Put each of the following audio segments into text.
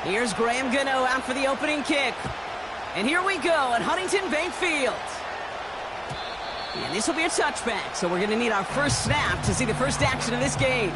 Here's Graham Gano out for the opening kick. And here we go at Huntington Bank Field. And this will be a touchback, so we're going to need our first snap to see the first action of this game.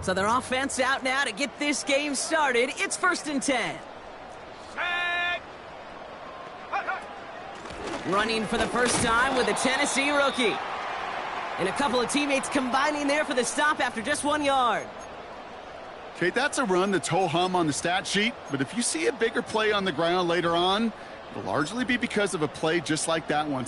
So their offense out now to get this game started. It's 1st and 10. Running for the first time with a Tennessee rookie. And a couple of teammates combining there for the stop after just 1 yard. Okay, that's a run that's ho-hum on the stat sheet, but if you see a bigger play on the ground later on, it'll largely be because of a play just like that one.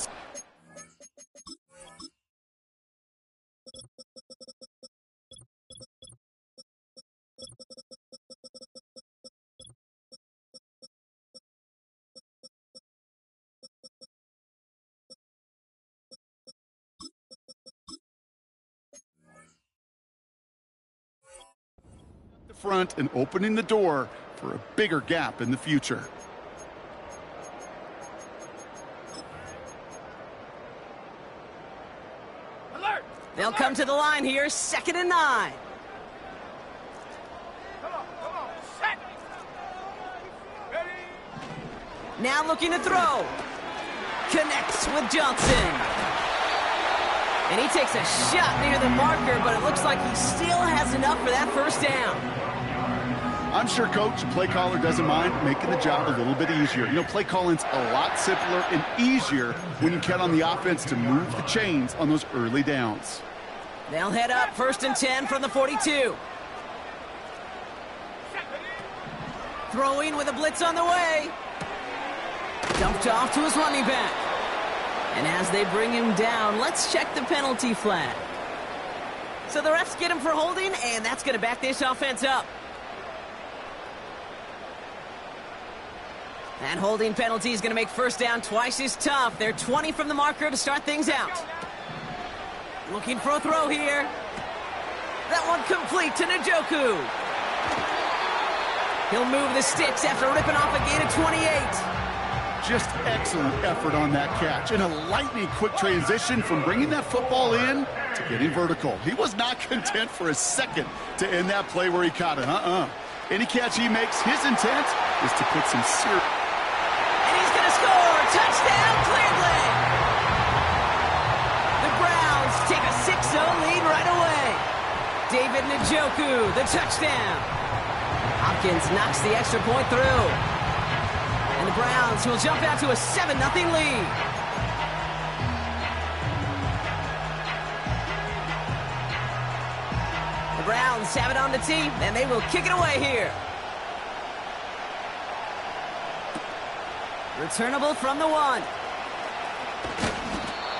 Front and opening the door for a bigger gap in the future. Alert! They'll come to the line here, 2nd and 9. Come on, set! Ready? Now looking to throw. Connects with Johnson. And he takes a shot near the marker, but it looks like he still has enough for that first down. I'm sure coach, play caller doesn't mind making the job a little bit easier. You know, play calling's a lot simpler and easier when you count on the offense to move the chains on those early downs. They'll head up 1st and 10 from the 42. Throwing with a blitz on the way. Dumped off to his running back. And as they bring him down, let's check the penalty flag. So the refs get him for holding, and that's going to back this offense up. That holding penalty is going to make first down twice as tough. They're 20 from the marker to start things out. Looking for a throw here. That one complete to Njoku. He'll move the sticks after ripping off a gain of 28. Just excellent effort on that catch. And a lightning quick transition from bringing that football in to getting vertical. He was not content for a second to end that play where he caught it. Any catch he makes, his intent is to put some serious... And he's going to score! Touchdown, Cleveland! The Browns take a 6-0 lead right away. David Njoku, the touchdown. Hopkins knocks the extra point through. And the Browns will jump out to a 7-0 lead. The Browns have it on the tee, and they will kick it away here. Returnable from the 1.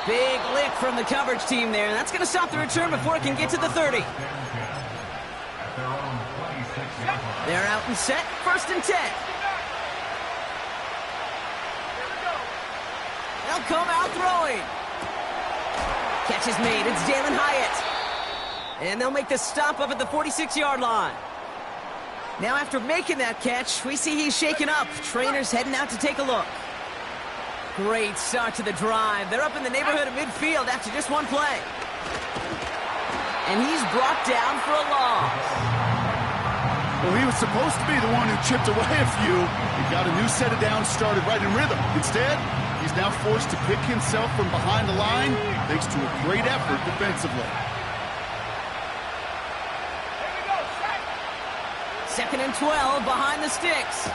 Big lick from the coverage team there. That's going to stop the return before it can get to the 30. They're out and set. 1st and 10. They'll come out throwing. Catch is made. It's Jalen Hyatt. And they'll make the stop up at the 46-yard line. Now after making that catch, we see he's shaken up. Trainers heading out to take a look. Great start to the drive. They're up in the neighborhood of midfield after just one play. And he's brought down for a loss. Well, he was supposed to be the one who chipped away a few. He got a new set of downs started right in rhythm. Instead, he's now forced to pick himself from behind the line thanks to a great effort defensively. 2nd and 12 behind the sticks.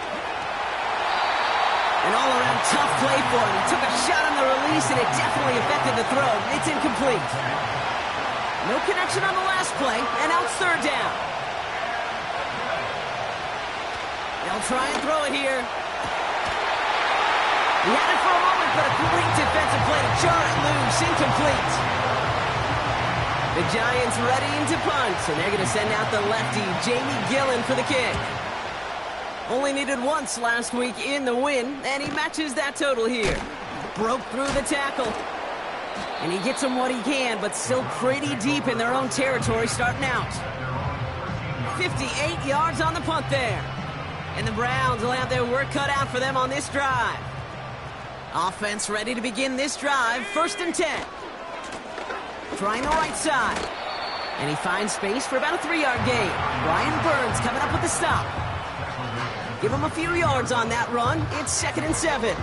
An all-around tough play for him. He took a shot on the release, and it definitely affected the throw. It's incomplete. No connection on the last play, and now it's 3rd down. They'll try and throw it here. He had it for a moment, but a great defensive play to jar it loose. Incomplete. The Giants readying to punt, and they're going to send out the lefty, Jamie Gillen, for the kick. Only needed once last week in the win, and he matches that total here. Broke through the tackle. And he gets him what he can, but still pretty deep in their own territory starting out. 58 yards on the punt there. And the Browns will have their work cut out for them on this drive. Offense ready to begin this drive. 1st and 10. Trying the right side. And he finds space for about a 3-yard gain. Brian Burns coming up with the stop. Give him a few yards on that run. It's 2nd and 7.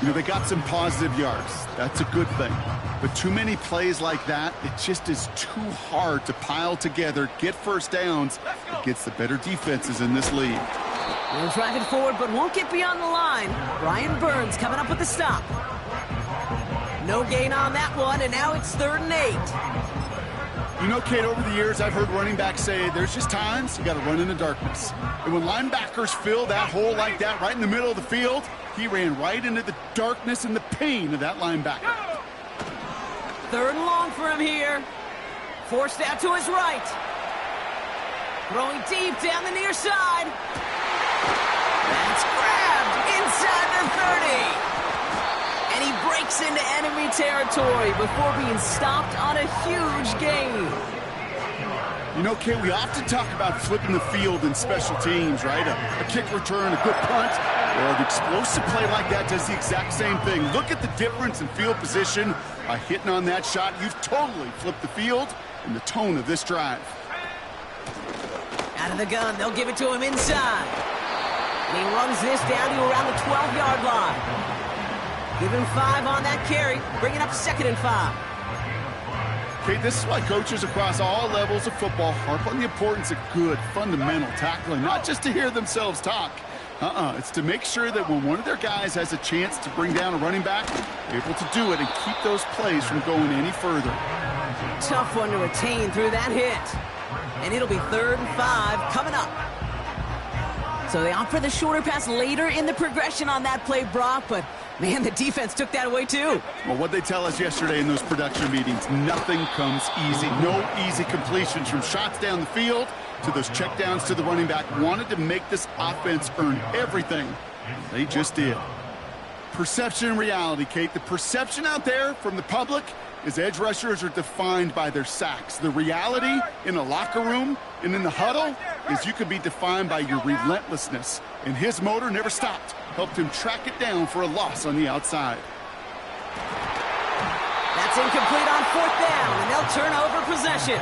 You know, they got some positive yards. That's a good thing. But too many plays like that, it just is too hard to pile together, get first downs against the better defenses in this league. They'll drive it forward, but won't get beyond the line. Brian Burns coming up with the stop. No gain on that one, and now it's 3rd and 8. You know, Kate, over the years, I've heard running backs say there's just times you got to run in the darkness. And when linebackers fill that hole like that right in the middle of the field, he ran right into the darkness and the pain of that linebacker. 3rd and long for him here. Forced out to his right. Throwing deep down the near side. That's grabbed inside the 30. And he breaks into enemy territory before being stopped on a huge gain. You know, Kate, we often talk about flipping the field in special teams, right? A kick return, a good punt, or an explosive play like that does the exact same thing. Look at the difference in field position. By hitting on that shot, you've totally flipped the field and the tone of this drive. Out of the gun, they'll give it to him inside. And he runs this down to around the 12-yard line. Give him 5 on that carry, bring it up 2nd and 5. Okay, this is why coaches across all levels of football harp on the importance of good, fundamental tackling, not just to hear themselves talk. It's to make sure that when one of their guys has a chance to bring down a running back, they're able to do it and keep those plays from going any further. Tough one to retain through that hit. And it'll be 3rd and 5 coming up. So they opt for the shorter pass later in the progression on that play, Brock, but man, the defense took that away too. Well, what they tell us yesterday in those production meetings, nothing comes easy. No easy completions from shots down the field to those checkdowns to the running back. Wanted to make this offense earn everything. They just did. Perception and reality, Kate. The perception out there from the public is edge rushers are defined by their sacks. The reality in a locker room and in the huddle is you can be defined by your relentlessness. And his motor never stopped. Helped him track it down for a loss on the outside. That's incomplete on 4th down, and they'll turn over possession.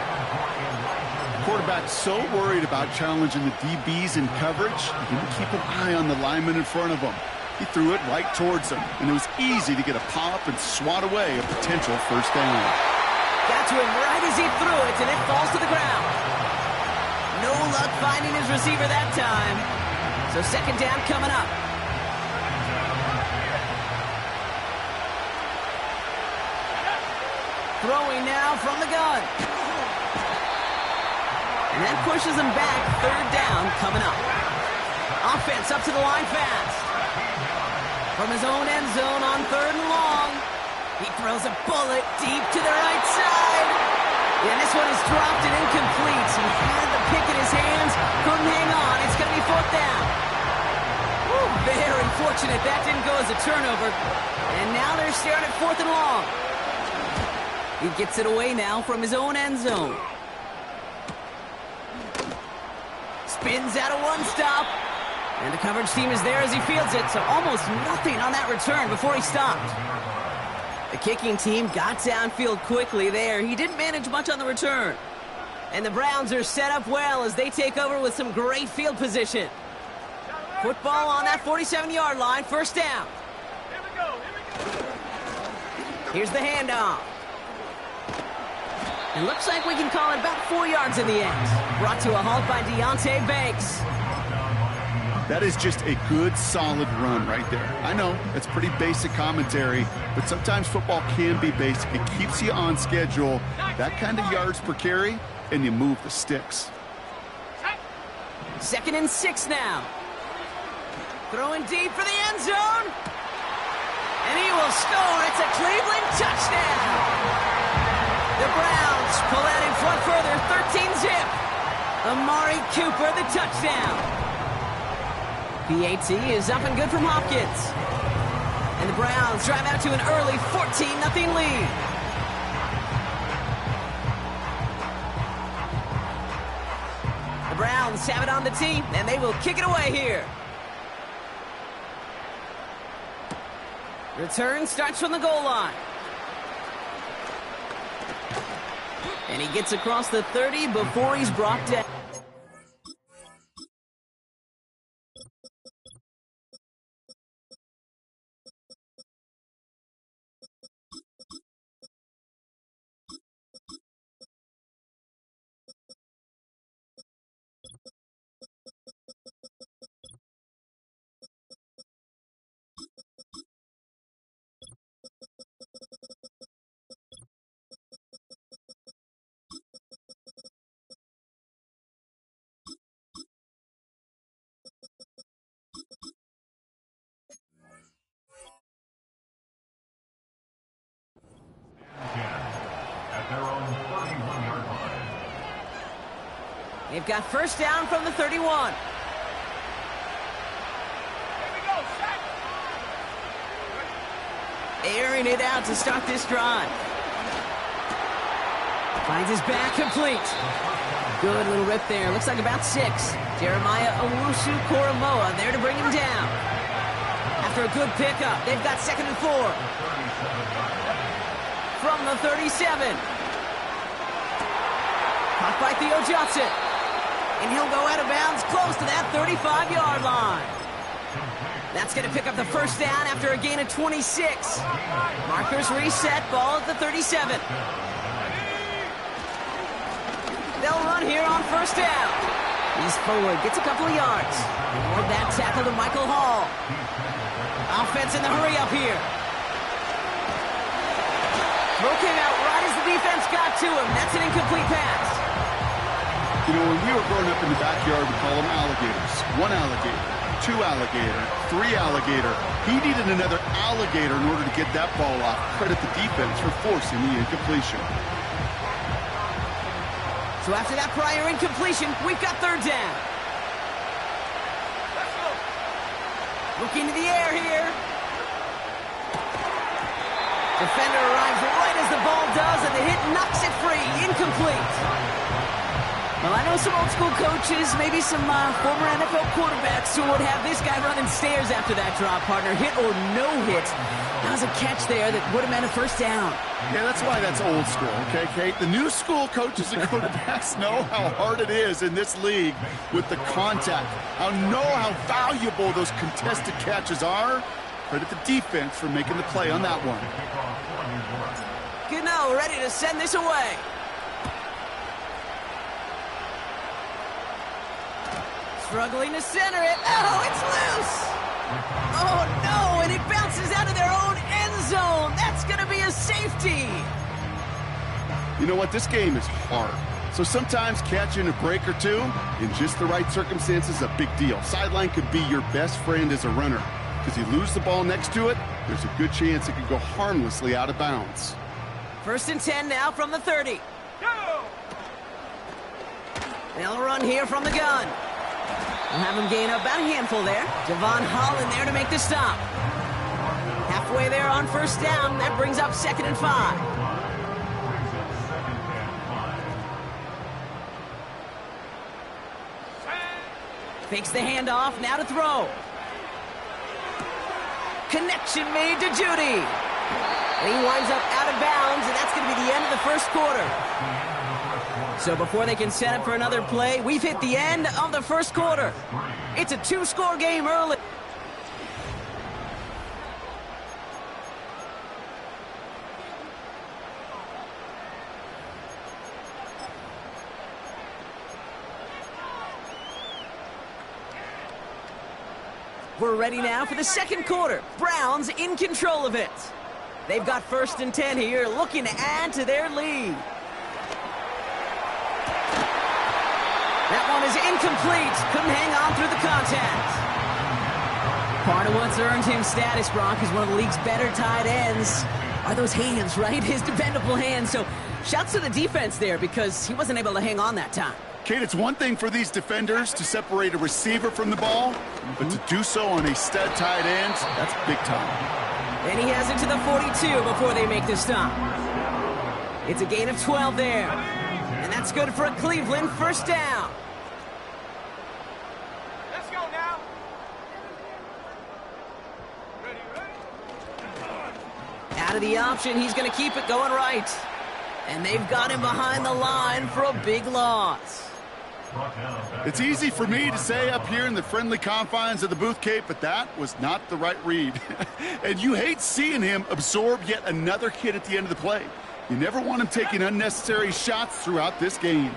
The quarterback's so worried about challenging the DBs in coverage, he didn't keep an eye on the lineman in front of him. He threw it right towards him, and it was easy to get a pop and swat away a potential 1st down. Got to him right as he threw it, and it falls to the ground. No luck finding his receiver that time. So 2nd down coming up. Throwing now from the gun. And that pushes him back. 3rd down coming up. Offense up to the line fast. From his own end zone on 3rd and long. He throws a bullet deep to the right side. And this one is dropped and incomplete. He had the pick in his hands. Couldn't hang on. It's going to be 4th down. Woo, very fortunate that didn't go as a turnover. And now they're staring at 4th and long. He gets it away now from his own end zone. Spins out of one stop. And the coverage team is there as he fields it, so almost nothing on that return before he stopped. The kicking team got downfield quickly there. He didn't manage much on the return. And the Browns are set up well as they take over with some great field position. Football on that 47-yard line, 1st down. Here we go. Here's the handoff. It looks like we can call it about 4 yards in the end. Brought to a halt by Deonte Banks. That is just a good, solid run right there. I know, that's pretty basic commentary, but sometimes football can be basic. It keeps you on schedule, that kind of yards per carry, and you move the sticks. 2nd and 6 now. Throwing deep for the end zone. And he will score. It's a Cleveland touchdown. The Browns pull out in front further, 13-zip. Amari Cooper, the touchdown. PAT is up and good from Hopkins. And the Browns drive out to an early 14-0 lead. The Browns have it on the tee, and they will kick it away here. Return starts from the goal line. And he gets across the 30 before he's brought down. At their own 31-yard line. They've got first down from the 31. Airing it out to start this drive. Finds his back complete. Good little rip there. Looks like about 6. Jeremiah Owusu-Koramoah there to bring him down. After a good pickup, they've got 2nd and 4. From the 37. Caught by Theo Johnson. And he'll go out of bounds close to that 35-yard line. That's going to pick up the first down after a gain of 26. Markers reset, ball at the 37. They'll run here on first down. He's forward, gets a couple of yards. More that tackle to Michael Hall. Offense in the hurry up here. Throw came out right as the defense got to him. That's an incomplete pass. You know, when we were growing up in the backyard, we call them alligators. 1 alligator, 2 alligator, 3 alligator. He needed another alligator in order to get that ball off. Credit the defense for forcing the incompletion. So after that prior incompletion, we've got third down. Looking to the air here. Defender arrives right as the ball does, and the hit knocks it free. Incomplete. Well, I know some old school coaches, maybe some former NFL quarterbacks who would have this guy running stairs after that drop, partner. Hit or no hit. That was a catch there that would have meant a first down. Yeah, that's why that's old school, okay, Kate? The new school coaches and quarterbacks know how hard it is in this league with the contact. I know how valuable those contested catches are. Credit the defense for making the play on that one. Gano ready to send this away. Struggling to center it. Oh, it's loose. Oh, no, and it bounces out of their own end zone. That's going to be a safety. You know what? This game is hard. So sometimes catching a break or two in just the right circumstances is a big deal. Sideline could be your best friend as a runner. Because you lose the ball next to it, there's a good chance it could go harmlessly out of bounds. 1st and 10 now from the 30. They'll run here from the gun. We'll have him gain about a handful there. Devon Holland there to make the stop. Halfway there on first down. That brings up 2nd and 5. Fakes the handoff. Now to throw. Connection made to Judy. And he winds up out of bounds, and that's going to be the end of the first quarter. So before they can set up for another play, we've hit the end of the first quarter. It's a 2-score game early. We're ready now for the second quarter. Browns in control of it. They've got 1st and 10 here, looking to add to their lead. That one is incomplete. Couldn't hang on through the contact. Part of what's earned him status, Brock, is one of the league's better tight ends. Are those hands, right? His dependable hands. So shouts to the defense there because he wasn't able to hang on that time. Kate, it's one thing for these defenders to separate a receiver from the ball, but to do so on a stud tight end, that's big time. And he has it to the 42 before they make the stop. It's a gain of 12 there. And that's good for a Cleveland 1st down. Let's go now. Ready, ready. Out of the option, he's going to keep it going right. And they've got him behind the line for a big loss. It's easy for me to say up here in the friendly confines of the booth, Kate, but that was not the right read. And you hate seeing him absorb yet another hit at the end of the play. You never want him taking unnecessary shots throughout this game.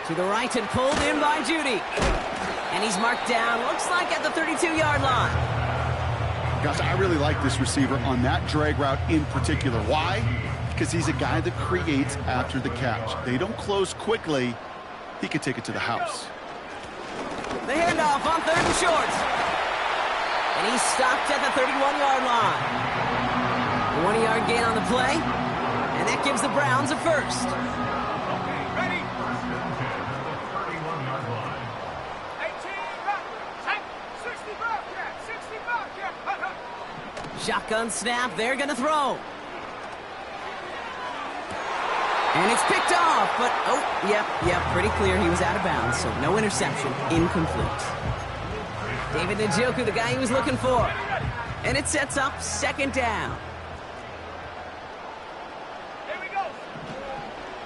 To the right and pulled in by Judy. And he's marked down, looks like at the 32-yard line. Gosh, I really like this receiver on that drag route in particular. Why? Because he's a guy that creates after the catch. They don't close quickly. He could take it to the house. The handoff on 3rd and short. And he's stopped at the 31-yard line. A 1-yard gain on the play. And that gives the Browns a 1st. Okay, ready. 18 back. 60 back. 60 back. Shotgun snap. They're going to throw. And it's picked off, but, yep, pretty clear he was out of bounds, so no interception, incomplete. David Njoku, the guy he was looking for. And it sets up 2nd down. Here we go.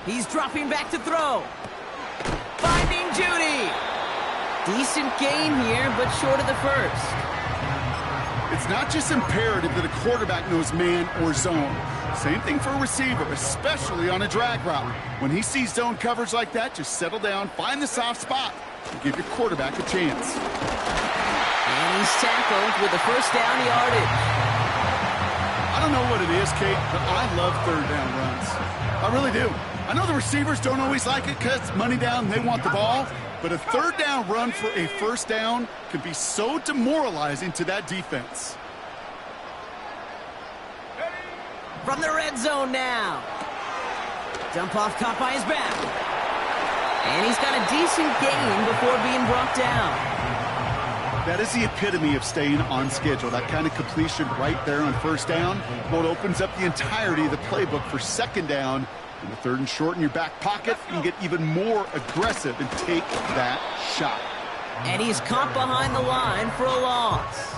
He's dropping back to throw. Finding Judy. Decent gain here, but short of the 1st. It's not just imperative that a quarterback knows man or zone. Same thing for a receiver, especially on a drag route. When he sees zone coverage like that, just settle down, find the soft spot, and give your quarterback a chance. And he's tackled with the 1st down yardage. I don't know what it is, Kate, but I love 3rd down runs. I really do. I know the receivers don't always like it because money down, they want the ball, but a 3rd down run for a 1st down can be so demoralizing to that defense. From the red zone now. Dump off caught by his back. And he's got a decent gain before being brought down. That is the epitome of staying on schedule. That kind of completion right there on 1st down. Well, it opens up the entirety of the playbook for 2nd down. And the 3rd and short in your back pocket, you can get even more aggressive and take that shot. And he's caught behind the line for a loss.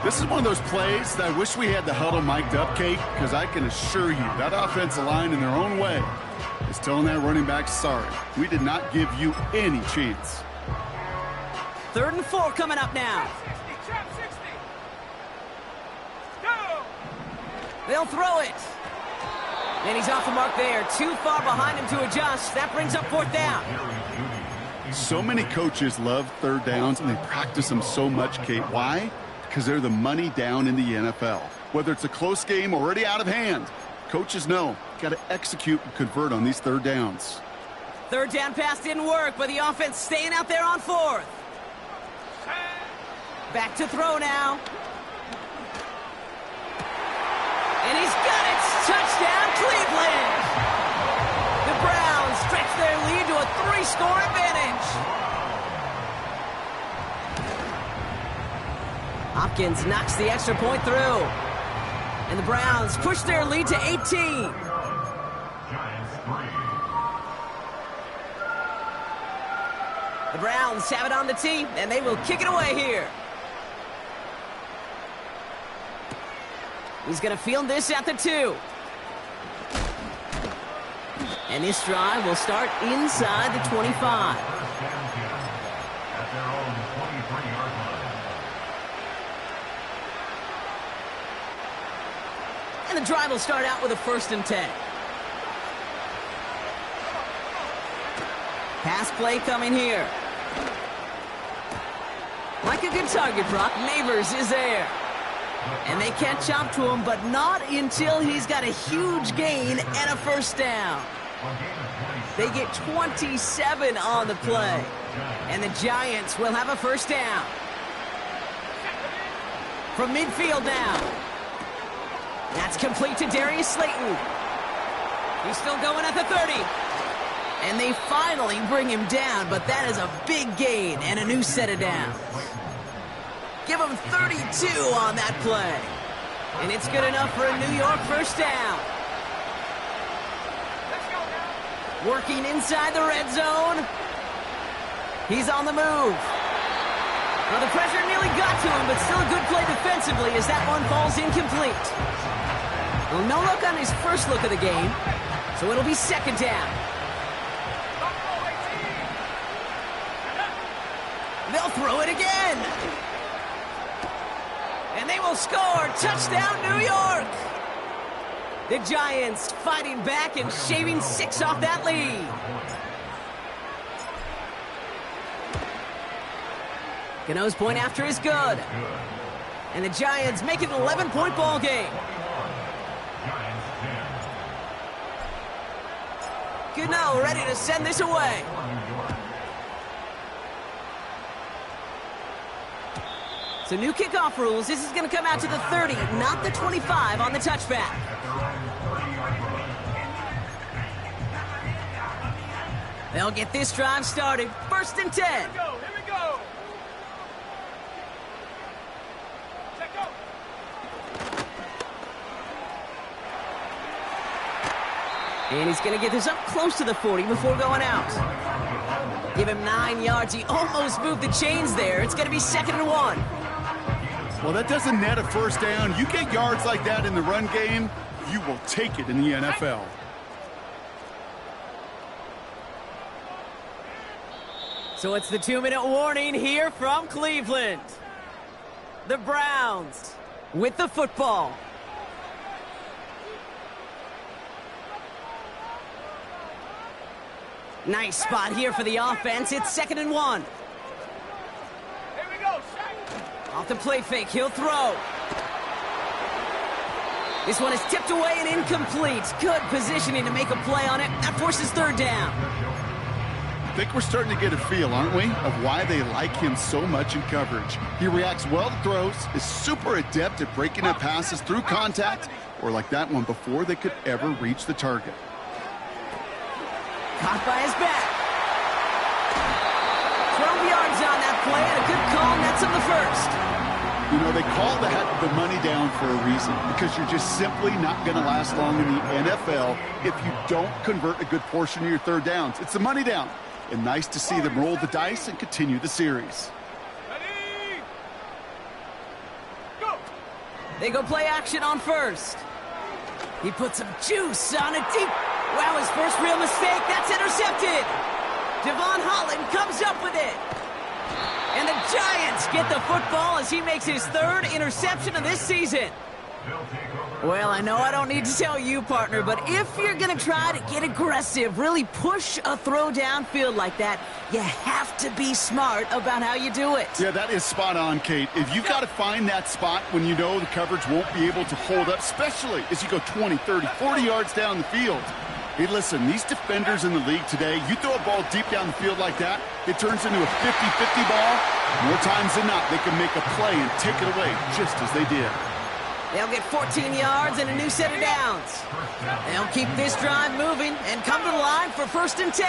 This is one of those plays that I wish we had the huddle mic'd up, Kate, because I can assure you that offensive line in their own way is telling that running back, sorry, we did not give you any chance. 3rd and 4 coming up now. 60, chop 60. Go. They'll throw it. And he's off the mark there. Too far behind him to adjust. That brings up 4th down. So many coaches love 3rd downs, and they practice them so much, Kate. Why? Because they're the money down in the NFL. Whether it's a close game already out of hand, coaches know got to execute and convert on these 3rd downs. 3rd down pass didn't work, but the offense staying out there on 4th. Back to throw now. And he's got it. Touchdown, Cleveland. The Browns stretch their lead to a 3-score advantage. Hopkins knocks the extra point through. And the Browns push their lead to 18. The Browns have it on the tee, and they will kick it away here. He's going to field this at the 2. And this drive will start inside the 25. At their own 23-yard line. And the drive will start out with a 1st and 10. Pass play coming here. Like a good target, Brock, Neighbors is there. And they can't chop to him, but not until he's got a huge gain and a first down. They get 27 on the play. And the Giants will have a first down. From midfield now. That's complete to Darius Slayton. He's still going at the 30. And they finally bring him down, but that is a big gain and a new set of downs. Give him 32 on that play. And it's good enough for a New York first down. Working inside the red zone. He's on the move. Well, the pressure nearly got to him, but still a good play defensively as that one falls incomplete. Well, no look on his first look of the game, so it'll be second down. They'll throw it again. And they will score. Touchdown, New York. The Giants fighting back and shaving 6 off that lead. Gano's point after is good. And the Giants make it an 11-point ball game. Gano ready to send this away. So new kickoff rules. This is going to come out to the 30, not the 25 on the touchback. They'll get this drive started. First and 10. Here we go. Check go. And he's going to get this up close to the 40 before going out. Give him 9 yards. He almost moved the chains there. It's going to be 2nd and 1. Well, that doesn't net a first down. You get yards like that in the run game, you will take it in the NFL. So it's the 2-minute warning here from Cleveland. The Browns with the football. Nice spot here for the offense. It's 2nd and 1. Here we go. Off the play fake, he'll throw. This one is tipped away and incomplete. Good positioning to make a play on it. That forces 3rd down. I think we're starting to get a feel, aren't we, of why they like him so much in coverage. He reacts well to throws, is super adept at breaking up passes through contact, or like that one before they could ever reach the target. Caught by his back. 12 yards on that play, and a good call nets him the first. You know, they call that the money down for a reason, because you're just simply not going to last long in the NFL if you don't convert a good portion of your 3rd downs. It's the money down. And nice to see them roll the dice and continue the series. Ready? Go. They go play action on first. He puts some juice on it deep. Wow, his first real mistake. That's intercepted. Devon Holland comes up with it. And the Giants get the football as he makes his 3rd interception of this season. Well, I know I don't need to tell you, partner, but if you're going to try to get aggressive, really push a throw downfield like that, you have to be smart about how you do it. Yeah, that is spot on, Kate. If you've got to find that spot when you know the coverage won't be able to hold up, especially as you go 20, 30, 40 yards down the field. Hey, listen, these defenders in the league today, you throw a ball deep down the field like that, it turns into a 50-50 ball. More times than not, they can make a play and take it away just as they did. They'll get 14 yards and a new set of downs. They'll keep this drive moving and come to the line for 1st and 10.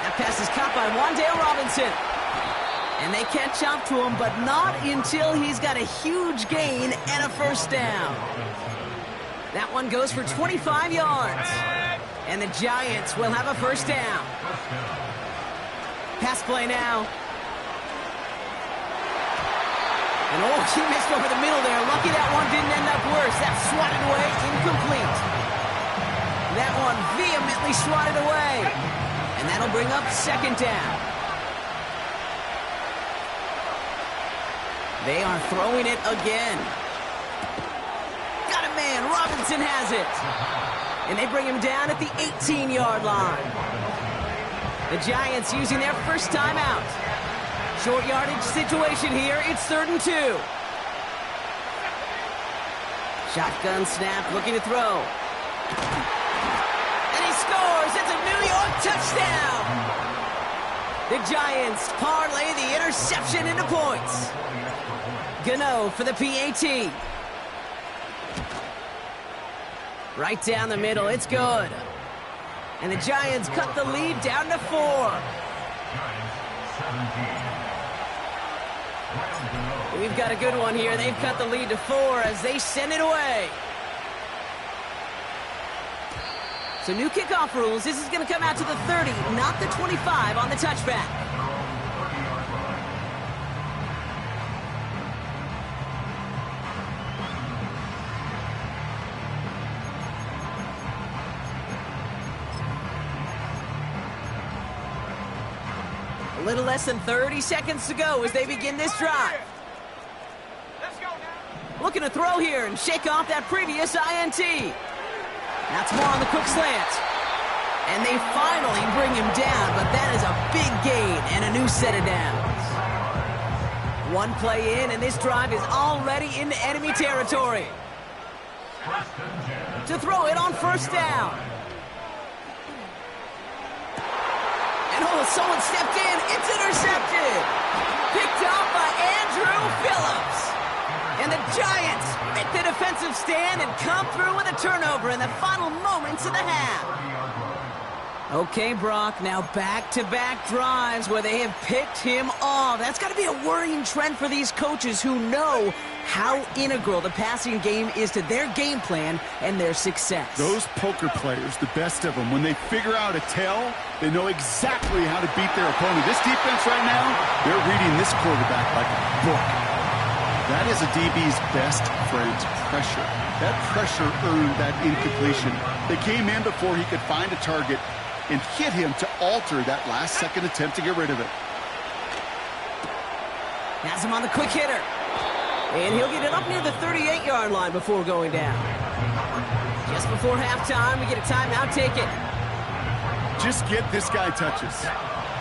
That pass is caught by Wan'Dale Robinson. And they can't chop to him, but not until he's got a huge gain and a first down. That one goes for 25 yards. And the Giants will have a first down. Pass play now. And oh, he missed over the middle there. Lucky that one didn't end up worse. That's swatted away, incomplete. That one vehemently swatted away. And that'll bring up 2nd down. They are throwing it again. Got a man. Robinson has it. And they bring him down at the 18-yard line. The Giants using their first timeout. Short yardage situation here. It's 3rd and 2. Shotgun snap, looking to throw. And he scores. It's a New York touchdown. The Giants parlay the interception into points. Gano for the PAT. Right down the middle. It's good. And the Giants cut the lead down to 4. We've got a good one here. They've cut the lead to 4 as they send it away. So new kickoff rules. This is going to come out to the 30, not the 25 on the touchback. A little less than 30 seconds to go as they begin this drive. Let's go now. Looking to throw here and shake off that previous INT. That's more on the quick slant. And they finally bring him down, but that is a big gain and a new set of downs. One play in, and this drive is already into enemy territory. To throw it on 1st down. And oh, someone stepped in. It's intercepted. Picked off by Andrew Phillips. And the Giants make the defensive stand and come through with a turnover in the final moments of the half. Okay, Brock, now back-to-back drives where they have picked him off. That's got to be a worrying trend for these coaches who know how integral the passing game is to their game plan and their success. Those poker players, the best of them, when they figure out a tell, they know exactly how to beat their opponent. This defense right now, they're reading this quarterback like a book. That is a DB's best friend, pressure. That pressure earned that incompletion. They came in before he could find a target and hit him to alter that last-second attempt to get rid of it. Has him on the quick hitter. And he'll get it up near the 38-yard line before going down. Just before halftime, we get a timeout. Take it. Just get this guy touches.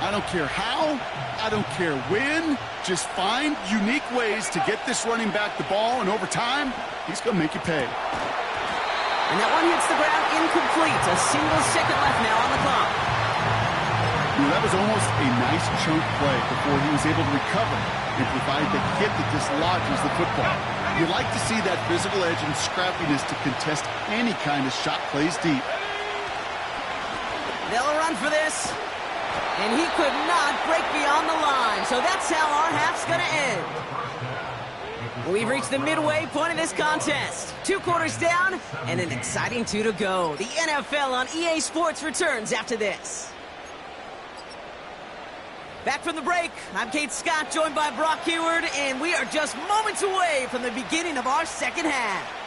I don't care how, I don't care when. Just find unique ways to get this running back the ball, and over time, he's going to make you pay. And that one hits the ground incomplete. A single second left now on the clock. That was almost a nice chunk play before he was able to recover and provide the hit that dislodges the football. You like to see that physical edge and scrappiness to contest any kind of shot plays deep. They'll run for this. And he could not break beyond the line. So that's how our half's going to end. We've reached the midway point of this contest. 2 quarters down and an exciting 2 to go. The NFL on EA Sports returns after this. Back from the break, I'm Kate Scott, joined by Brock Heward, and we are just moments away from the beginning of our second half.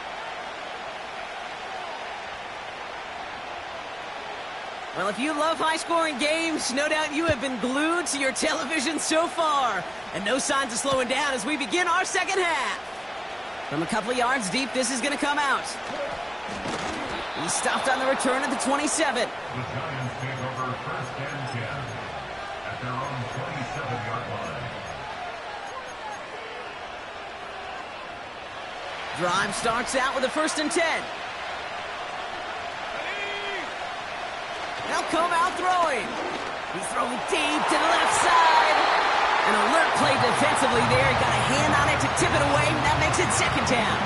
Well, if you love high-scoring games, no doubt you have been glued to your television so far. And no signs of slowing down as we begin our second half. From a couple of yards deep, this is going to come out. He stopped on the return at the 27. The Giants take over 1st and 10 at their own 27-yard line. Drive starts out with a 1st and 10. They'll come out throwing. He's throwing deep to the left side. An alert play defensively there. He got a hand on it to tip it away, and that makes it 2nd down.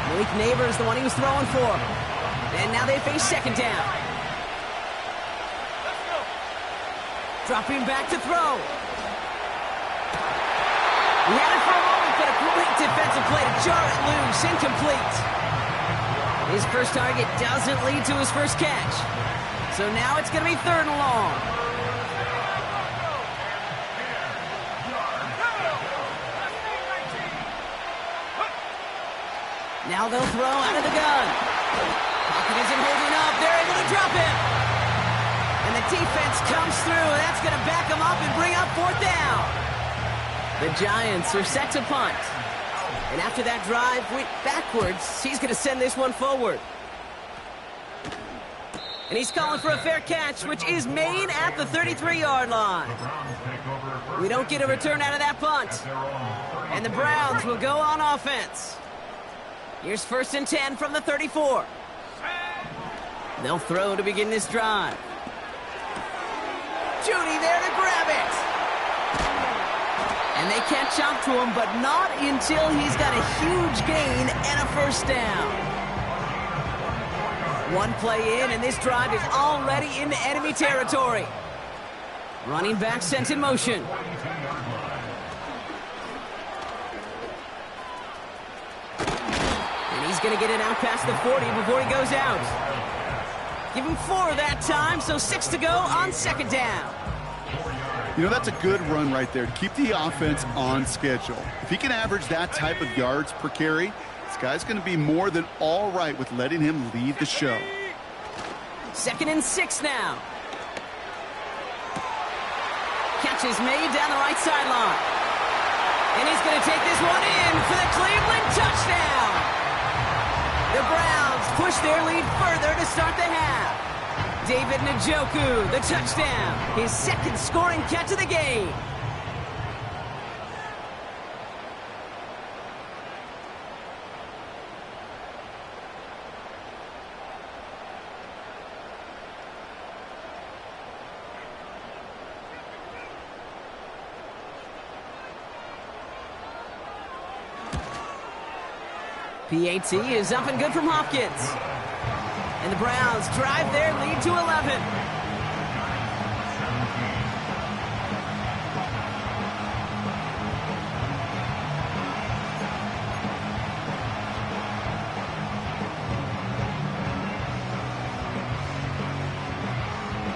Malik Neighbors, the one he was throwing for. And now they face 2nd down. Let's go. Dropping back to throw. He had it for a moment, but a great defensive play to jar it loose. Incomplete. His first target doesn't lead to his first catch. So now it's going to be 3rd and long. Now they'll throw out of the gun. Pocket isn't holding up. They're able to drop him. And the defense comes through. That's going to back him up and bring up 4th down. The Giants are set to punt. And after that drive went backwards, he's going to send this one forward. And he's calling for a fair catch, which is made at the 33-yard line. We don't get a return out of that punt. And the Browns will go on offense. Here's 1st and 10 from the 34. They'll throw to begin this drive. Judy there to grab it. And they catch up to him, but not until he's got a huge gain and a 1st down. One play in, and this drive is already into enemy territory. Running back sent in motion. And he's going to get it out past the 40 before he goes out. Give him 4 that time, so 6 to go on 2nd down. You know, that's a good run right there to keep the offense on schedule. If he can average that type of yards per carry, this guy's going to be more than all right with letting him lead the show. 2nd and 6 now. Catch is made down the right sideline. And he's going to take this one in for the Cleveland touchdown. The Browns push their lead further to start the half. David Njoku, the touchdown. His 2nd scoring catch of the game. PAT is up and good from Hopkins. And the Browns drive their lead to 11.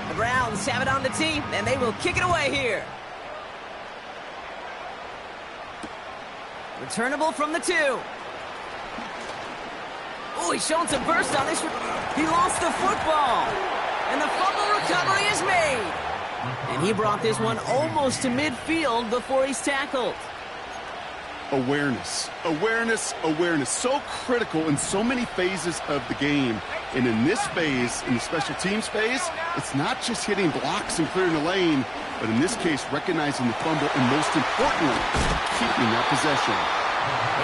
The Browns have it on the tee, and they will kick it away here. Returnable from the 2. Oh, he's showing some burst on this. He lost the football. And the fumble recovery is made. And he brought this one almost to midfield before he's tackled. Awareness, awareness, awareness. So critical in so many phases of the game. And in this phase, in the special teams phase, it's not just hitting blocks and clearing the lane, but in this case, recognizing the fumble and most importantly, keeping that possession.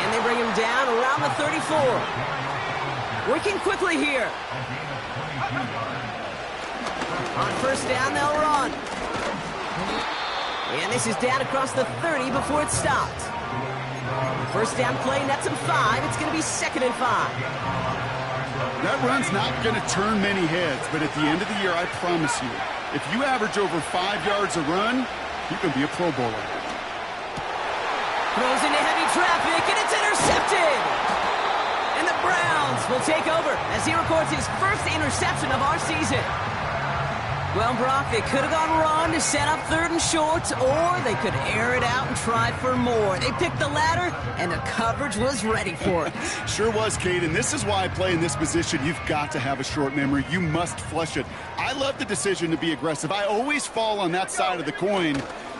And they bring him down around the 34. Working quickly here. On 1st down, they'll run. And this is down across the 30 before it's stopped. 1st down play, nets him 5. It's going to be 2nd and 5. That run's not going to turn many heads, but at the end of the year, I promise you, if you average over 5 yards a run, you can be a Pro Bowler. Throws into heavy traffic, and it's intercepted. And the Browns will take over as he records his 1st interception of our season. Well, Brock, they could have gone run to set up 3rd and short, or they could air it out and try for more. They picked the latter, and the coverage was ready for it. Sure was, Kate, and this is why I play in this position. You've got to have a short memory. You must flush it. I love the decision to be aggressive. I always fall on that side of the coin,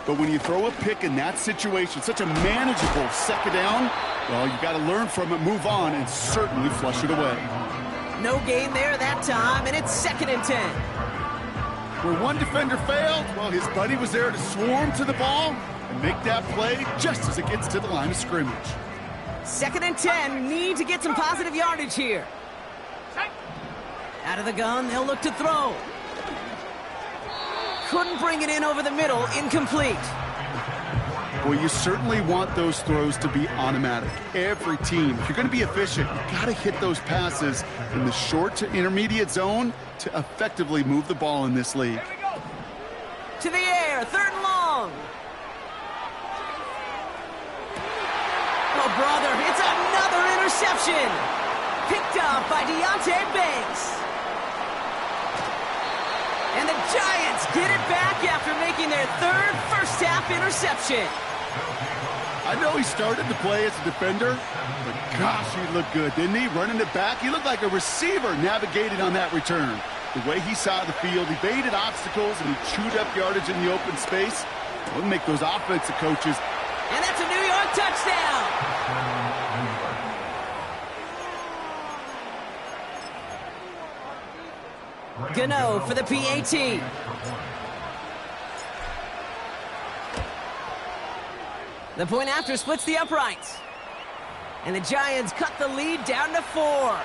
but when you throw a pick in that situation, such a manageable 2nd down, well, you got to learn from it, move on, and certainly flush it away. No gain there that time, and it's 2nd and 10. Where one defender failed, well, his buddy was there to swarm to the ball and make that play just as it gets to the line of scrimmage. 2nd and 10, need to get some positive yardage here. Out of the gun, they'll look to throw. Couldn't bring it in over the middle, incomplete. Well, you certainly want those throws to be automatic. Every team, if you're going to be efficient, you got to hit those passes in the short to intermediate zone to effectively move the ball in this league. To the air, 3rd and long. Oh, brother, it's another interception. Picked up by Deontay Banks. And the Giants get it back after making their 3rd first-half interception. I know he started to play as a defender, but gosh, he looked good, didn't he? Running it back, he looked like a receiver navigating on that return. The way he saw the field, he evaded obstacles, and he chewed up yardage in the open space. We'll make those offensive coaches. And that's a New York touchdown. Gano for the PAT. The point after splits the uprights. And the Giants cut the lead down to 4.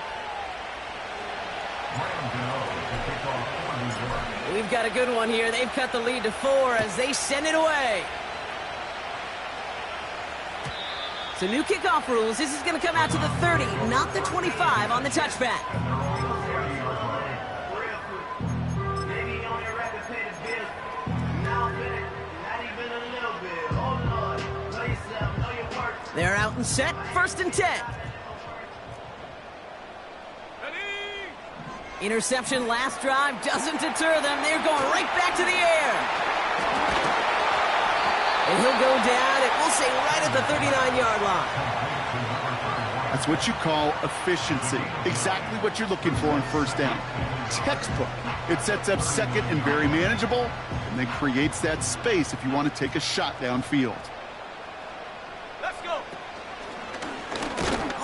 We've got a good one here. They've cut the lead to 4 as they send it away. So new kickoff rules. This is going to come out to the 30, not the 25 on the touchback. They're out and set, 1st and 10. Interception last drive doesn't deter them. They're going right back to the air. And he'll go down, and we'll say right at the 39-yard line. That's what you call efficiency. Exactly what you're looking for on 1st down. Textbook. It sets up 2nd and very manageable, and then creates that space if you want to take a shot downfield.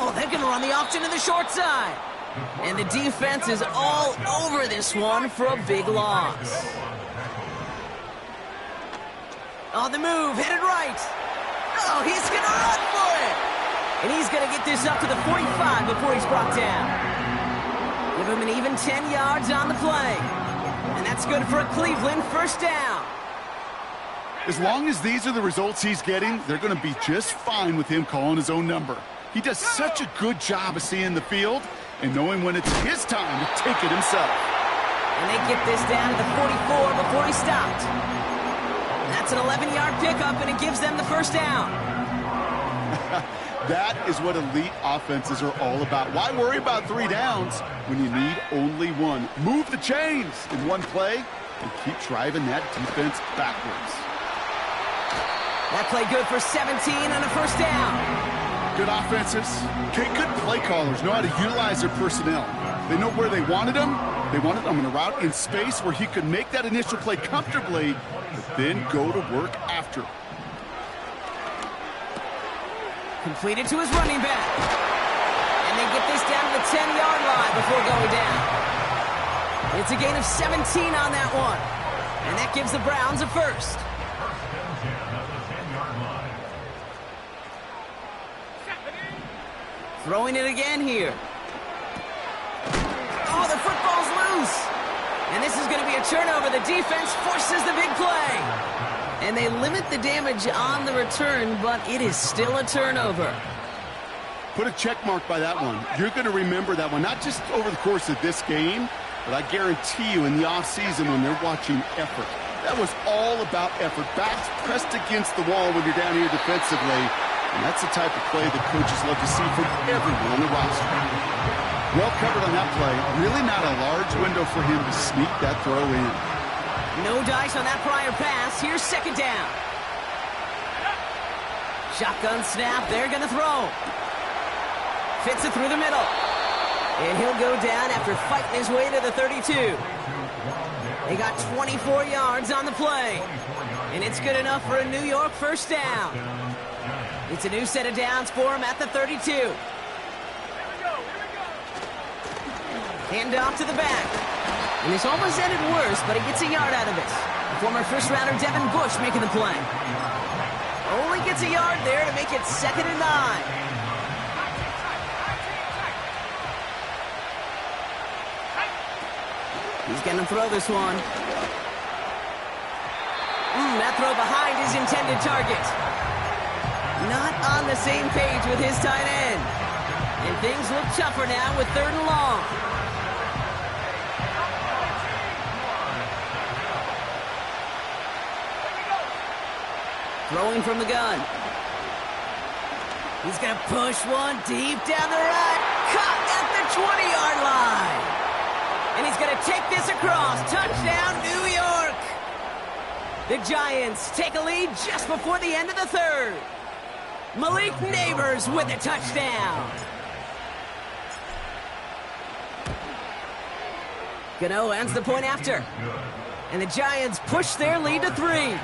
Oh, they're going to run the option to the short side. And the defense is all over this one for a big loss. On the move, headed right. Oh, he's going to run for it. And he's going to get this up to the 45 before he's brought down. Give him an even 10 yards on the play. And that's good for a Cleveland 1st down. As long as these are the results he's getting, they're going to be just fine with him calling his own number. He does such a good job of seeing the field and knowing when it's his time to take it himself. And they get this down to the 44 before he stopped. That's an 11-yard pickup, and it gives them the 1st down. That is what elite offenses are all about. Why worry about 3 downs when you need only 1? Move the chains in one play and keep driving that defense backwards. That play good for 17 and a 1st down. Good offenses, good play callers know how to utilize their personnel. They know where they wanted him. They wanted him in a route in space where he could make that initial play comfortably, but then go to work after. Completed to his running back. And they get this down to the 10-yard line before going down. It's a gain of 17 on that one. And that gives the Browns a 1st. Throwing it again here. Oh, the football's loose. And this is going to be a turnover. The defense forces the big play. And they limit the damage on the return, but it is still a turnover. Put a check mark by that one. You're going to remember that one, not just over the course of this game, but I guarantee you in the offseason when they're watching effort. That was all about effort. Backs pressed against the wall when you're down here defensively. And that's the type of play that coaches love to see from everyone on the roster. Well covered on that play. Really not a large window for him to sneak that throw in. No dice on that prior pass. Here's 2nd down. Shotgun snap. They're going to throw. Fits it through the middle. And he'll go down after fighting his way to the 32. They got 24 yards on the play. And it's good enough for a New York 1st down. It's a new set of downs for him at the 32. Hand off to the back. And this almost ended worse, but he gets a yard out of it. Former 1st-rounder Devin Bush making the play. Only gets a yard there to make it 2nd and 9. He's going to throw this one. That throw behind his intended target. Not on the same page with his tight end. And things look tougher now with 3rd and long. Throwing from the gun. He's going to push one deep down the right. Caught at the 20-yard line. And he's going to take this across. Touchdown, New York. The Giants take a lead just before the end of the 3rd. Malik Neighbors with a touchdown. Gano ends the point after. And the Giants push their lead to 3.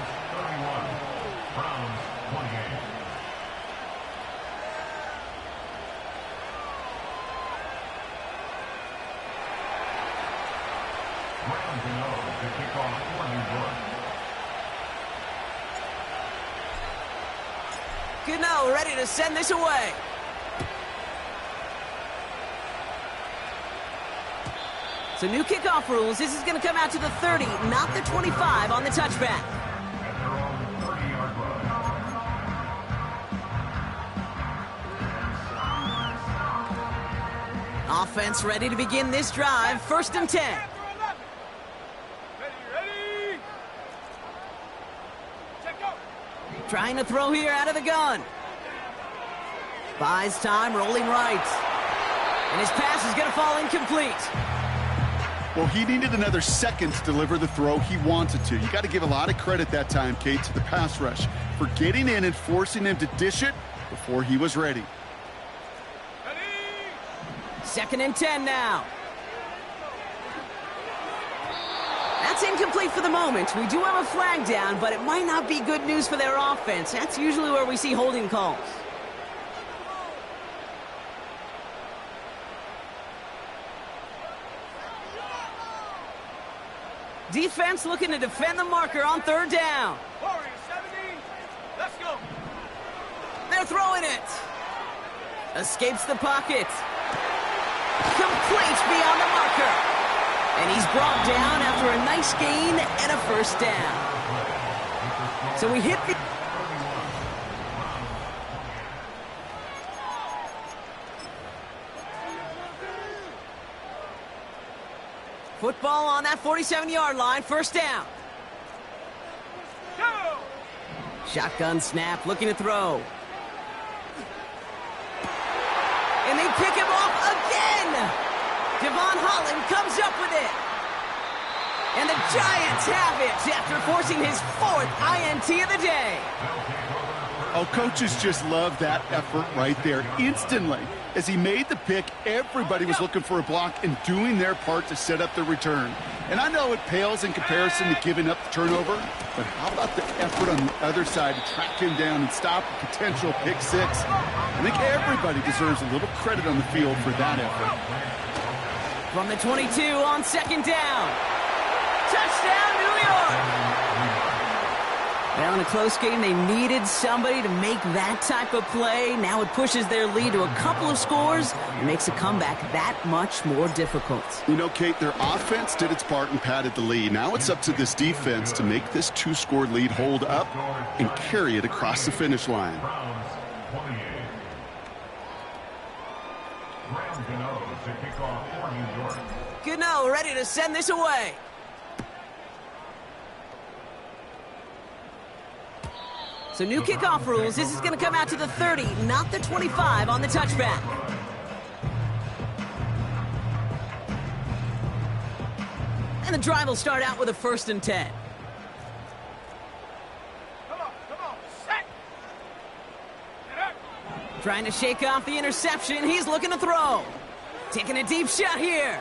to kick off for New York. Gano ready to send this away. So new kickoff rules. This is going to come out to the 30, not the 25 on the touchback. At their own 30-yard line. Offense ready to begin this drive. 1st and 10. Ready? Check go. Trying to throw here out of the gun. Buys time, rolling right. And his pass is going to fall incomplete. Well, he needed another second to deliver the throw he wanted to. You got to give a lot of credit that time, Kate, to the pass rush for getting in and forcing him to dish it before he was ready. 2nd and 10 now. That's incomplete for the moment. We do have a flag down, but it might not be good news for their offense. That's usually where we see holding calls. Defense looking to defend the marker on 3rd down. 70. Let's go. They're throwing it. Escapes the pocket. Complete beyond the marker. And he's brought down after a nice gain and a 1st down. So we hit the... Football on that 47-yard line. 1st down. Go. Shotgun snap, looking to throw. And they pick him off again. Devon Holland comes up with it. And the Giants have it after forcing his 4th INT of the day. Oh, coaches just love that effort right there. Instantly, as he made the pick, everybody was looking for a block and doing their part to set up the return. And I know it pales in comparison to giving up the turnover, but how about the effort on the other side to track him down and stop a potential pick 6? I think everybody deserves a little credit on the field for that effort. From the 22 on 2nd down. Touchdown, New York! Well, in a close game, they needed somebody to make that type of play. Now it pushes their lead to a couple of scores and makes a comeback that much more difficult. You know, Kate, their offense did its part and padded the lead. Now it's up to this defense to make this 2-score lead hold up and carry it across the finish line. Browns 28. Graham Gano to kick off for New York. Gano ready to send this away. So new kickoff rules. This is going to come out to the 30, not the 25 on the touchback. And the drive will start out with a 1st and 10. Come on. Set. Get up. Trying to shake off the interception. He's looking to throw. Taking a deep shot here.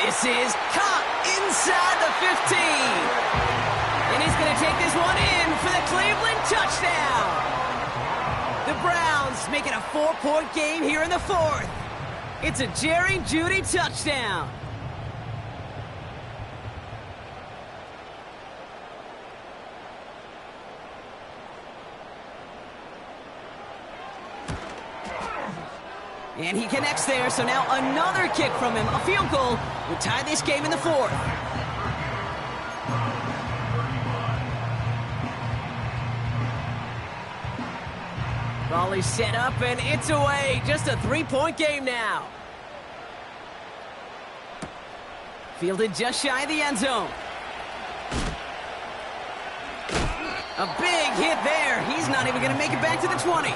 This is caught inside the 15. And he's going to take this one in for the Cleveland touchdown. The Browns make it a 4-point game here in the 4th. It's a Jerry Jeudy touchdown. And he connects there, so now another kick from him. A field goal would tie this game in the 4th. Volley set up, and it's away. Just a 3-point game now. Fielded just shy of the end zone. A big hit there. He's not even going to make it back to the 20.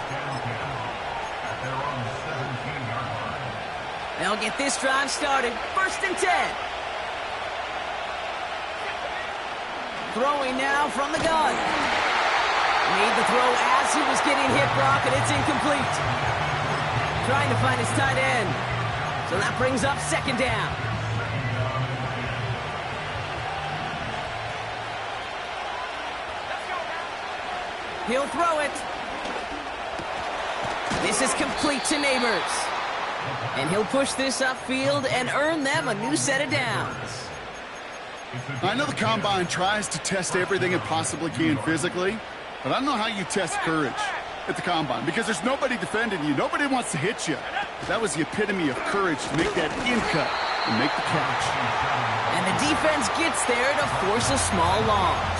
They'll get this drive started. 1st and 10. Throwing now from the gun. Made the throw as he was getting hit, Brock, and it's incomplete. Trying to find his tight end. So that brings up 2nd down. He'll throw it. This is complete to Neighbors. And he'll push this upfield and earn them a new set of downs. I know the Combine tries to test everything it possibly can physically, but I don't know how you test courage at the Combine, because there's nobody defending you. Nobody wants to hit you. That was the epitome of courage to make that in cut and make the catch. And the defense gets there to force a small loss.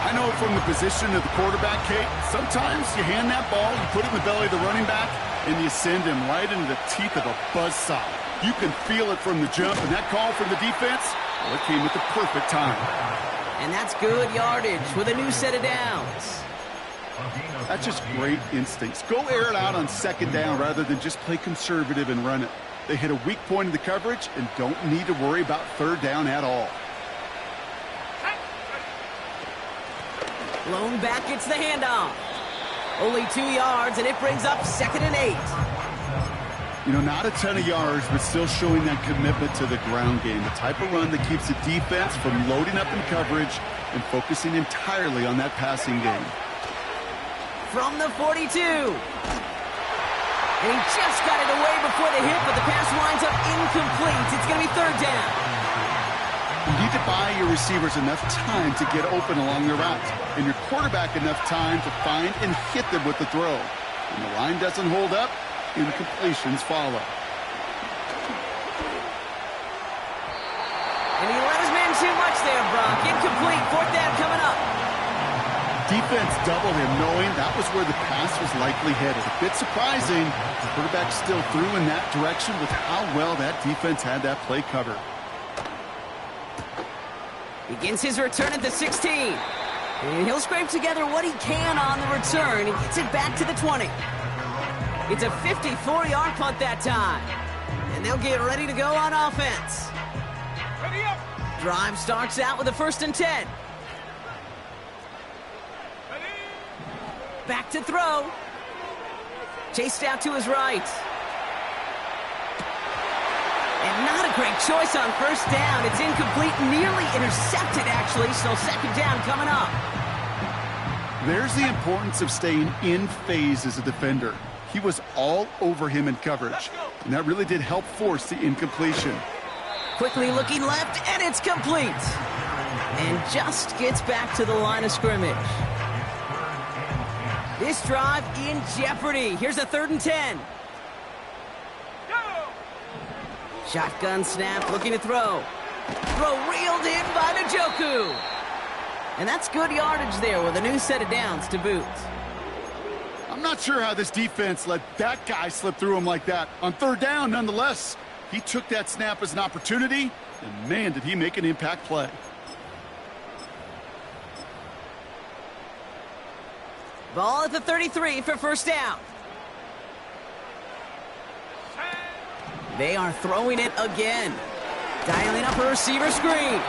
I know from the position of the quarterback, Kate, sometimes you hand that ball, you put it in the belly of the running back, and you send him right into the teeth of a buzzsaw. You can feel it from the jump, and that call from the defense, well, it came at the perfect time. And that's good yardage with a new set of downs. That's just great instincts. Go air it out on second down rather than just play conservative and run it. They hit a weak point in the coverage and don't need to worry about third down at all. Lone back gets the handoff. Only 2 yards, and it brings up 2nd and 8. You know, not a ton of yards, but still showing that commitment to the ground game. The type of run that keeps the defense from loading up in coverage and focusing entirely on that passing game. From the 42. And he just got it away before the hit, but the pass winds up incomplete. It's going to be 3rd down. You need to buy your receivers enough time to get open along the route, and your quarterback enough time to find and hit them with the throw. When the line doesn't hold up, incompletions follow. And he let his man too much there, Brock. Incomplete. 4th down coming up. Defense doubled him, knowing that was where the pass was likely headed. A bit surprising, the quarterback still threw in that direction with how well that defense had that play covered. Begins his return at the 16. And he'll scrape together what he can on the return and gets it back to the 20. It's a 54-yard punt that time. And they'll get ready to go on offense. Ready up. Drive starts out with a 1st and 10. Ready. Back to throw. Chased out to his right. And not a great choice on 1st down. It's incomplete, nearly intercepted, actually. So 2nd down coming up. There's the importance of staying in phase as a defender. He was all over him in coverage, and that really did help force the incompletion. Quickly looking left, and it's complete. And just gets back to the line of scrimmage. This drive in jeopardy. Here's a 3rd and 10. Shotgun snap, looking to throw. Throw reeled in by Njoku. And that's good yardage there with a new set of downs to boot. I'm not sure how this defense let that guy slip through him like that. On 3rd down, nonetheless, he took that snap as an opportunity, and man, did he make an impact play. Ball at the 33 for 1st down. They are throwing it again. Dialing up a receiver screen.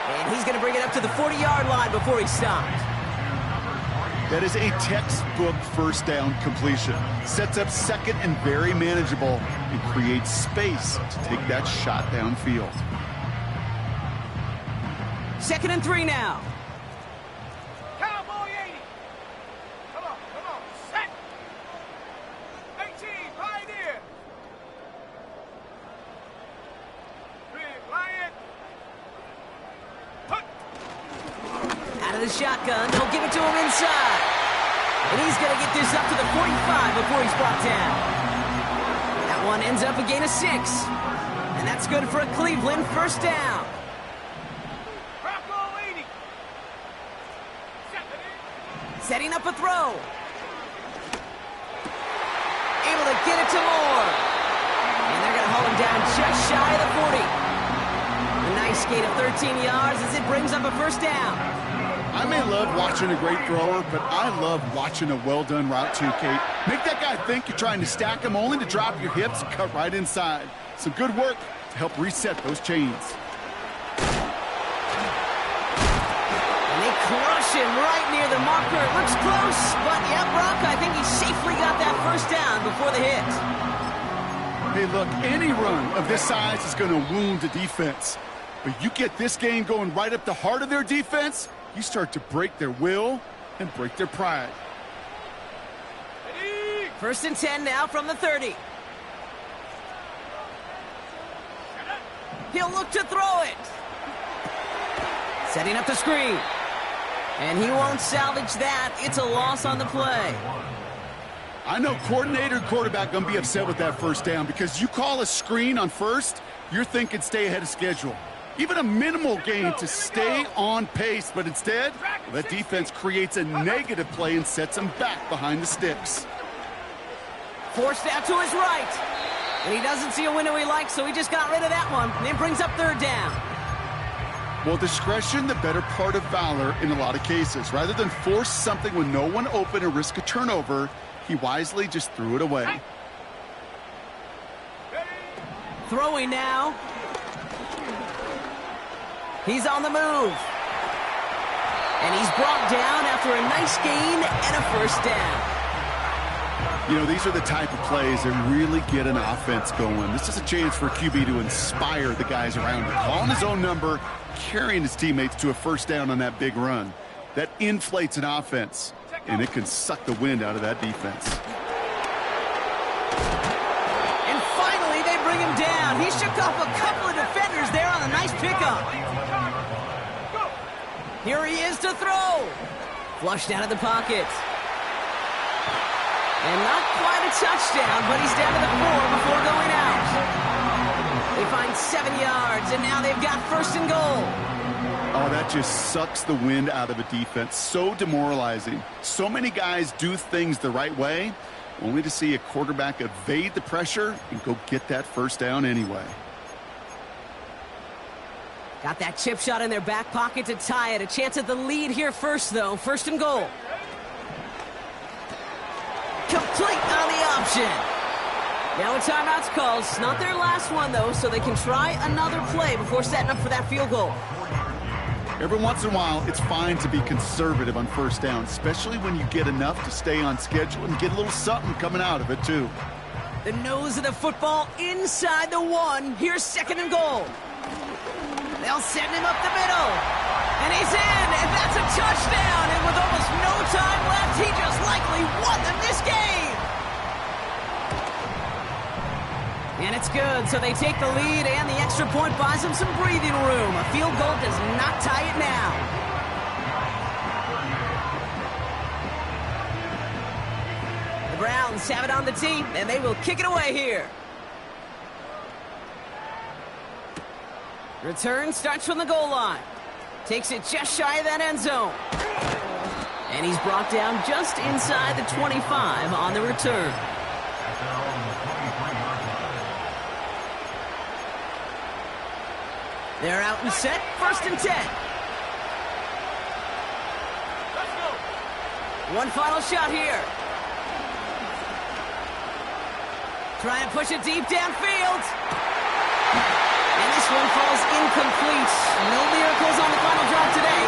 And he's going to bring it up to the 40-yard line before he stopped. That is a textbook 1st down completion. Sets up 2nd and very manageable and creates space to take that shot downfield. 2nd and 3 now. Cowboy 80. Come on. Set. 18. Pioneer. Big Lion. Put. Out of the shotgun, they'll give it to him inside. And he's going to get this up to the 45 before he's brought down. That one ends up a gain of 6. And that's good for a Cleveland 1st down. Brocco 80. Setting up a throw. Able to get it to Moore. And they're going to hold him down just shy of the 40. A nice gain of 13 yards as it brings up a 1st down. I may love watching a great thrower, but I love watching a well-done route too, Kate. Make that guy think you're trying to stack him only to drop your hips, cut right inside. Some good work to help reset those chains. And they crush him right near the marker. It looks close, but yeah, Brock, I think he safely got that 1st down before the hit. Hey, look, any run of this size is going to wound the defense. But you get this game going right up the heart of their defense, you start to break their will and break their pride. 1st and 10 now from the 30. He'll look to throw it. Setting up the screen. And he won't salvage that. It's a loss on the play. I know coordinator and quarterback going to be upset with that first down because you call a screen on first, you're thinking stay ahead of schedule. Even a minimal gain to stay on pace, but instead, that defense creates a negative play and sets him back behind the sticks. Forced out to his right. And he doesn't see a window he likes, so he just got rid of that one. And then brings up third down. Well, discretion, the better part of valor in a lot of cases. Rather than force something with no one open and risk a turnover, he wisely just threw it away. Throwing now. He's on the move. And he's brought down after a nice gain and a first down. You know, these are the type of plays that really get an offense going. This is a chance for a QB to inspire the guys around him. Calling his own number, carrying his teammates to a first down on that big run. That inflates an offense, and it can suck the wind out of that defense. And finally, they bring him down. He shook off a couple of defenders there on a nice pickup. Here he is to throw. Flushed out of the pocket. And not quite a touchdown, but he's down to the 4 before going out. They find 7 yards, and now they've got first and goal. Oh, that just sucks the wind out of a defense. So demoralizing. So many guys do things the right way, only to see a quarterback evade the pressure and go get that first down anyway. Got that chip shot in their back pocket to tie it. A chance at the lead here first, though. First and goal. Complete on the option. Now a timeout's called. It's not their last one, though, so they can try another play before setting up for that field goal. Every once in a while, it's fine to be conservative on first down, especially when you get enough to stay on schedule and get a little something coming out of it, too. The nose of the football inside the 1. Here's second and goal. They'll send him up the middle. And he's in, and that's a touchdown. And with almost no time left, he just likely won them this game. And it's good, so they take the lead, and the extra point buys them some breathing room. A field goal does not tie it now. The Browns have it on the tee, and they will kick it away here. Return starts from the goal line. Takes it just shy of that end zone. And he's brought down just inside the 25 on the return. They're out and set, first and 10. One final shot here. Trying to push it deep downfield. And this one falls incomplete. No miracles on the final drive today.